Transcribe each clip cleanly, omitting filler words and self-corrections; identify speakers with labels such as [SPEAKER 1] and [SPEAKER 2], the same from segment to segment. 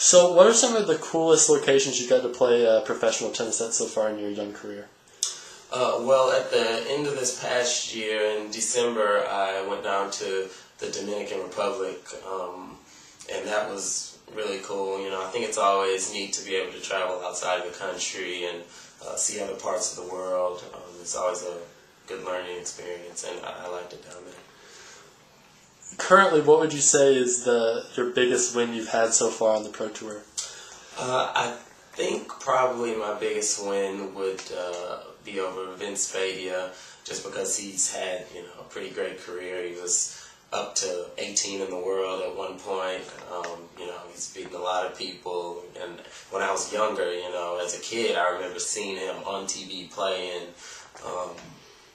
[SPEAKER 1] So what are some of the coolest locations you got to play professional tennis at so far in your young career?
[SPEAKER 2] Well, at the end of this past year, in December, I went down to the Dominican Republic, and that was really cool. You know, I think it's always neat to be able to travel outside of the country and see other parts of the world. It's always a good learning experience, and I liked it down there.
[SPEAKER 1] Currently, what would you say is your biggest win you've had so far on the Pro Tour?
[SPEAKER 2] I think probably my biggest win would be over Vince Fadia, just because he's had, you know, a pretty great career. He was up to 18 in the world at one point. You know, he's beaten a lot of people. And when I was younger, you know, as a kid, I remember seeing him on TV playing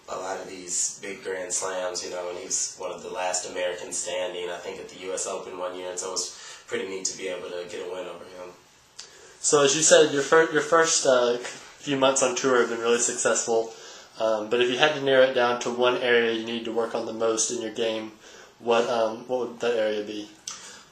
[SPEAKER 2] a lot of these big Grand Slams, you know, and he was one of the last Americans standing, I think, at the U.S. Open one year, and so it was pretty neat to be able to get a win over him.
[SPEAKER 1] So as you said, your first few months on tour have been really successful, but if you had to narrow it down to one area you need to work on the most in your game, what would that area be?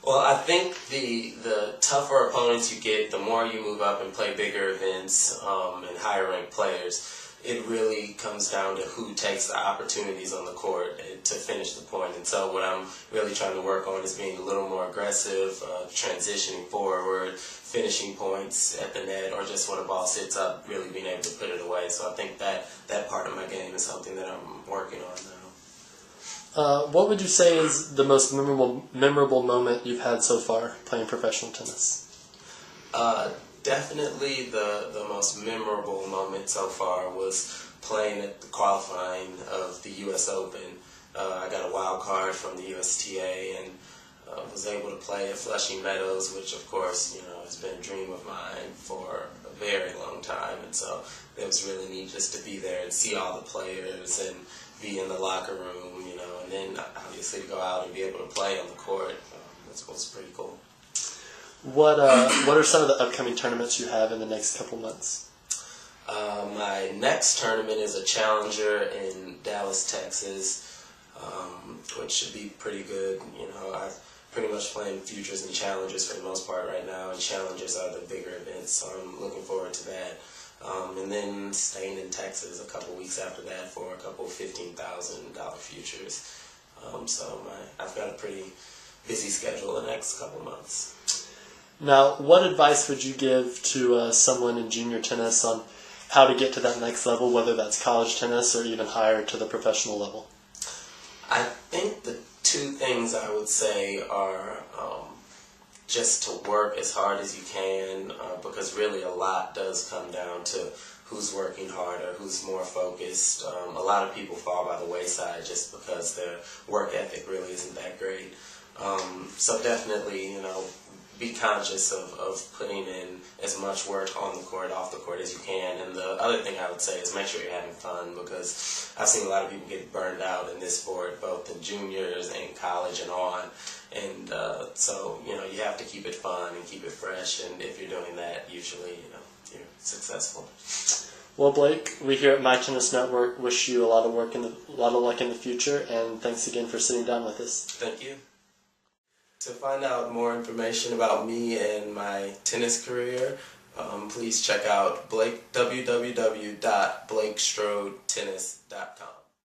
[SPEAKER 2] Well, I think the tougher opponents you get, the more you move up and play bigger events and higher ranked players, it really comes down to who takes the opportunities on the court to finish the point. And so what I'm really trying to work on is being a little more aggressive, transitioning forward, finishing points at the net, or just when a ball sits up, really being able to put it away. So I think that part of my game is something that I'm working on now.
[SPEAKER 1] What would you say is the most memorable moment you've had so far playing professional tennis?
[SPEAKER 2] Definitely the most memorable moment so far was playing at the qualifying of the U.S. Open. I got a wild card from the USTA and was able to play at Flushing Meadows, which of course, you know, has been a dream of mine for a very long time. And so it was really neat just to be there and see all the players and be in the locker room, you know, and then obviously to go out and be able to play on the court. Was pretty cool.
[SPEAKER 1] What are some of the upcoming tournaments you have in the next couple months?
[SPEAKER 2] My next tournament is a challenger in Dallas, Texas, which should be pretty good. You know, I'm pretty much playing futures and challengers for the most part right now, and challengers are the bigger events, so I'm looking forward to that. And then staying in Texas a couple weeks after that for a couple $15,000 futures. So I've got a pretty busy schedule the next couple months.
[SPEAKER 1] Now, what advice would you give to someone in junior tennis on how to get to that next level, whether that's college tennis or even higher to the professional level?
[SPEAKER 2] I think the two things I would say are just to work as hard as you can, because really a lot does come down to who's working harder, who's more focused. A lot of people fall by the wayside just because their work ethic really isn't that great. So definitely, you know, be conscious of putting in as much work on the court, off the court as you can. And the other thing I would say is make sure you're having fun, because I've seen a lot of people get burned out in this sport, both in juniors and college and on. And so, you know, you have to keep it fun and keep it fresh. And if you're doing that, usually, you know, you're successful.
[SPEAKER 1] Well, Blake, we here at My Tennis Network wish you a lot of luck in the future, and thanks again for sitting down with us.
[SPEAKER 2] Thank you. To find out more information about me and my tennis career, please check out www.blakestrodetennis.com.